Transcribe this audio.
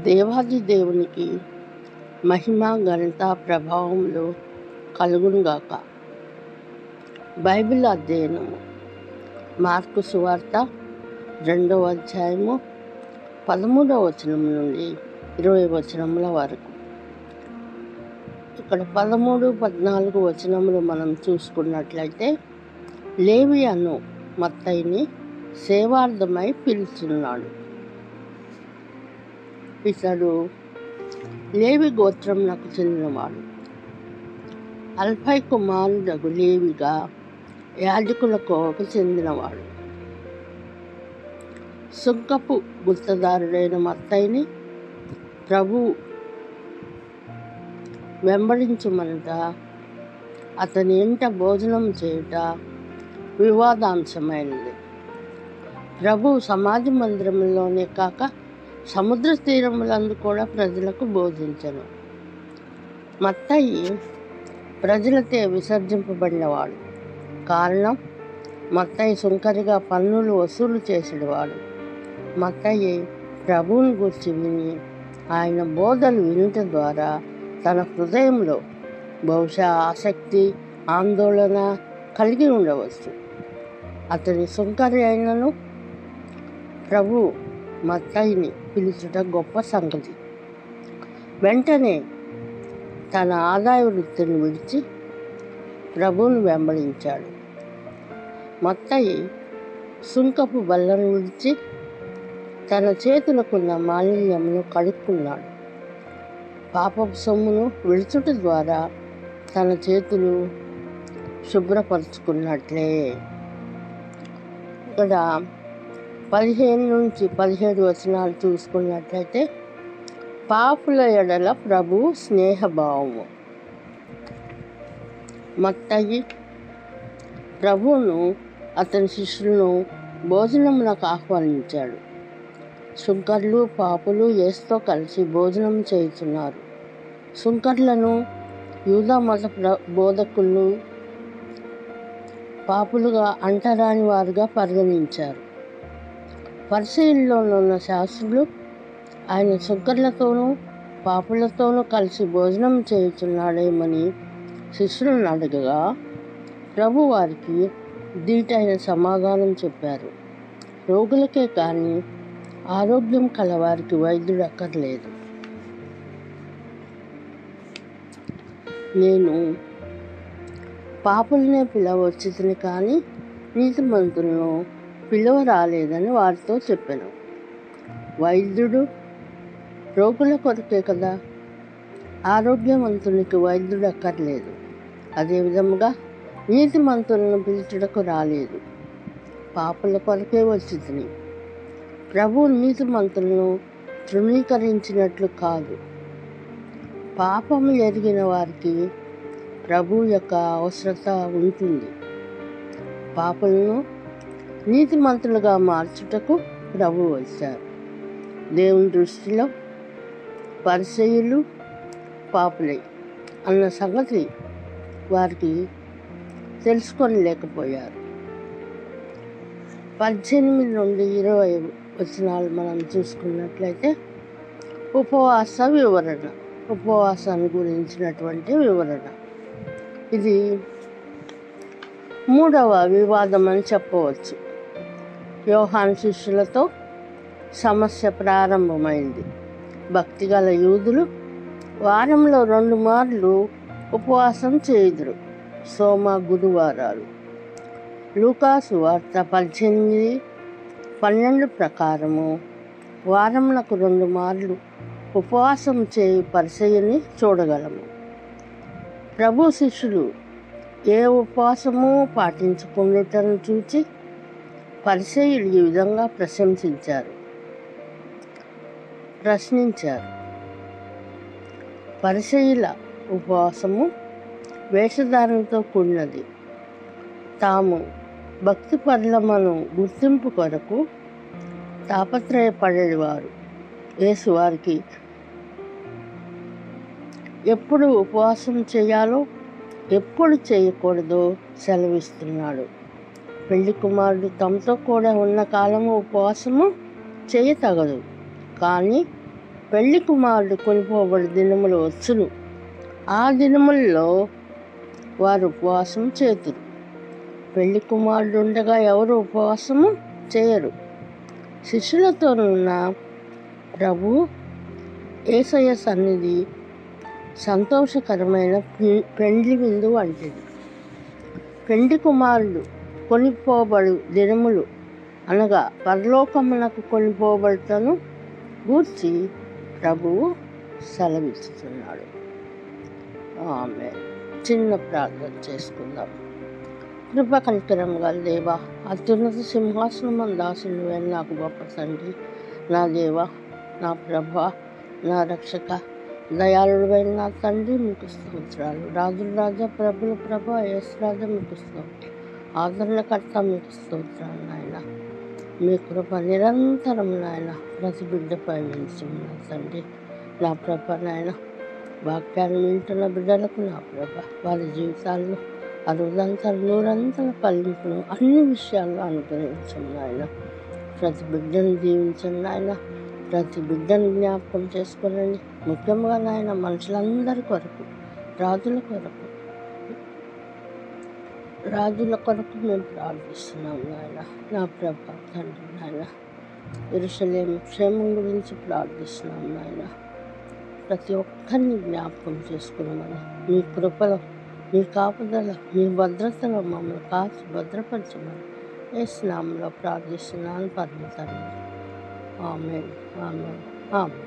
దేవాది దేవునికి మహిమ ఘనత ప్రభావములు కలుగునుగాక. బైబిల్ అధ్యయనము మార్కు సువార్త 2వ అధ్యాయము 13వ వచనం నుండి 20 వచనముల వరకు. ఇక్కడ 13, 14 వచనములు మనం చూసుకున్నట్లయితే, లేవి అను మత్తయిని సేవార్థమై పిలుచున్నాడు. ఇతడు లేవి గోత్రమునకు చెందినవాడు. అల్ఫై కుమారుడగు లేవిగా యాజకుల కోవకు చెందినవాడు. సుంకపు గుత్తదారుడైన మత్తయిని ప్రభువు వెంబడించమనట, అతని ఇంట భోజనం చేయుట వివాదాంశమైనది. ప్రభువు సమాజ మందిరంలోనే కాక సముద్ర తీరములందు కూడా ప్రజలకు బోధించను. మత్తయి ప్రజలతో విసర్జింపబడినవాడు. కారణం, మత్తయి సుంకరిగా పన్నులు వసూలు చేసేవాడు. మత్తయి ప్రభువుని గురించి విని ఆయన బోధలు వినుట ద్వారా తన హృదయంలో బహుశా ఆసక్తి, ఆందోళన కలిగి ఉండవచ్చు. అతని సుంకరి అయినను ప్రభు మత్తయిని పిలుచుట గొప్ప సంగతి. వెంటనే తన ఆదాయ వృత్తిని విడిచి ప్రభువును వెంబడించాడు. మత్తయి సుంకపు బల్లను విడిచి తన చేతులకున్న మాలిన్యమును కడుక్కున్నాడు. పాపపు సొమ్మును విడుచుట ద్వారా తన చేతులు శుభ్రపరుచుకున్నట్లే. ఇక్కడ 15 నుంచి 17 వచనాలు చూసుకున్నట్లయితే, పాపుల ఎడల ప్రభు స్నేహభావము. మత్తయి ప్రభువును అతని శిష్యులను భోజనమునకు ఆహ్వానించాడు. సుంకర్లు, పాపులు యేసుతో కలిసి భోజనం చేయుచున్నారు. సుంకర్లను యూదా మత బోధకులు పాపులుగా అంటరాని వారుగా పరిగణించారు. పరిసయ్యుల్లో ఉన్న శాస్త్రులు ఆయన సుంకర్లతోనూ పాపులతోనూ కలిసి భోజనం చేయుచున్నాడేమని శిష్యులను అడగగా, ప్రభు వారికి దీటైన సమాధానం చెప్పారు. రోగులకే కానీ ఆరోగ్యం కలవారికి వైద్యుడు అక్కర్లేదు. నేను పాపులనే పిలవచ్చును కానీ నీతిమంతులను పిలువ రాలేదని వారితో చెప్పాను. వైద్యుడు రోగుల కొరకే కదా, ఆరోగ్యవంతునికి వైద్యుడు అక్కర్లేదు. అదేవిధముగా నీతిమంతులను పిలుచుటకు రాలేదు, పాపుల కొరకే వచ్చితిని. ప్రభు నీతిమంతులను తృణీకరించినట్లు కాదు. పాపము ఎరిగిన వారికి ప్రభు యొక్క అవసరత ఉంటుంది. పాపులను నీతిమంతులుగా మార్చుటకు ప్రభు వచ్చారు. దేవుని దృష్టిలో పరిసయ్యులు పాపులై అన్న సంగతి వారికి తెలుసుకొని లేకపోయారు. 18 నుండి 20 వచనాలు మనం చూసుకున్నట్లయితే, ఉపవాస వివరణ, ఉపవాసాన్ని గురించినటువంటి వివరణ. ఇది 3వ వివాదం అని చెప్పవచ్చు. యోహాను శిష్యులతో సమస్య ప్రారంభమైంది. భక్తిగల యూదులు వారంలో 2 మార్లు ఉపవాసం చేయుదురు, సోమ గురువారాలు. లూకాసు వార్త 18:12 ప్రకారము వారమునకు 2 మార్లు ఉపవాసం చేయు పరిసయ్యుని చూడగలము. ప్రభు శిష్యులు ఏ ఉపవాసము పాటించుకున్నటను చూచి పరిసయ్యులు ఈ విధంగా ప్రశ్నించారు. పరిసయ్యుల ఉపవాసము వేషధారణతో కూడినది. తాము భక్తి పరులమను గుర్తింపు కొరకు తాపత్రయపడేవారు. యేసు వారికి ఎప్పుడు ఉపవాసం చేయాలో ఎప్పుడు చేయకూడదో సెలవిస్తున్నాడు. పెళ్లి కుమారుడు తమతో కూడా ఉన్న కాలము ఉపవాసము చేయతగదు, కానీ పెళ్లి కుమారుడు కొనిపోబడి దినములు వచ్చును. ఆ దినముల్లో వారు ఉపవాసం చేతురు. పెళ్లి కుమారుడు ఉండగా ఎవరు ఉపవాసము చేయరు. శిష్యులతోనున్న ప్రభు యేసయ్య సన్నిధి సంతోషకరమైన పెండ్లి విందు వంటిది. పెండ్లి కుమారుడు కొనిపోబడు దినములు అనగా పరలోకమునకు కొనిపోబడుటను గూర్చి ప్రభువు సెలవిస్తున్నాడు. ఆమేన్. చిన్న ప్రార్థన చేసుకుందాం. కృప కనికరం గల దేవా, అత్యున్నత సింహాసనం దాసుని నాకు గొప్ప తండ్రి, నా దేవ, నా ప్రభ, నా రక్షక, దయాళుడైన నా తండ్రి, మీకు స్తోత్రాలు. రాజుల రాజా, ప్రభుల ప్రభ, యేసు రాజా, మీకు స్తోత్రం. ఆదరణకర్త, మీకు స్తోత్రాలు నాయన. మీ కృప నిరంతరం నాయన ప్రతి బిడ్డపై నిలిచిన తండ్రి, నా ప్రభ నాయన. వాక్యాన్ని వింటున్న బిడ్డలకు నా ప్రభ వారి జీవితాల్లో 60 100 ఫలింపును అన్ని విషయాల్లో అనుగ్రహించండి నాయన. ప్రతి బిడ్డను దీవించండి నాయన. ప్రతి బిడ్డను జ్ఞాపకం చేసుకోనండి. ముఖ్యంగా నాయన మనుషులందరి కొరకు, రాజుల కొరకు మేము ప్రార్థిస్తున్నాం నాయన. నా ప్రభా తండ్రి నాయన, యెరూషలేము క్షేమం గురించి ప్రార్థిస్తున్నాం నాయన. ప్రతి ఒక్కరిని జ్ఞాపకం చేసుకున్నామని మీ కృపలో, మీ కాపుదల, మీ భద్రతలో మమ్మల్ని కాచి భద్రపరచమని యేసు నామములో ప్రార్థిస్తున్నాను పరమ తండ్రి. ఆమేన్, ఆమేన్, ఆమేన్.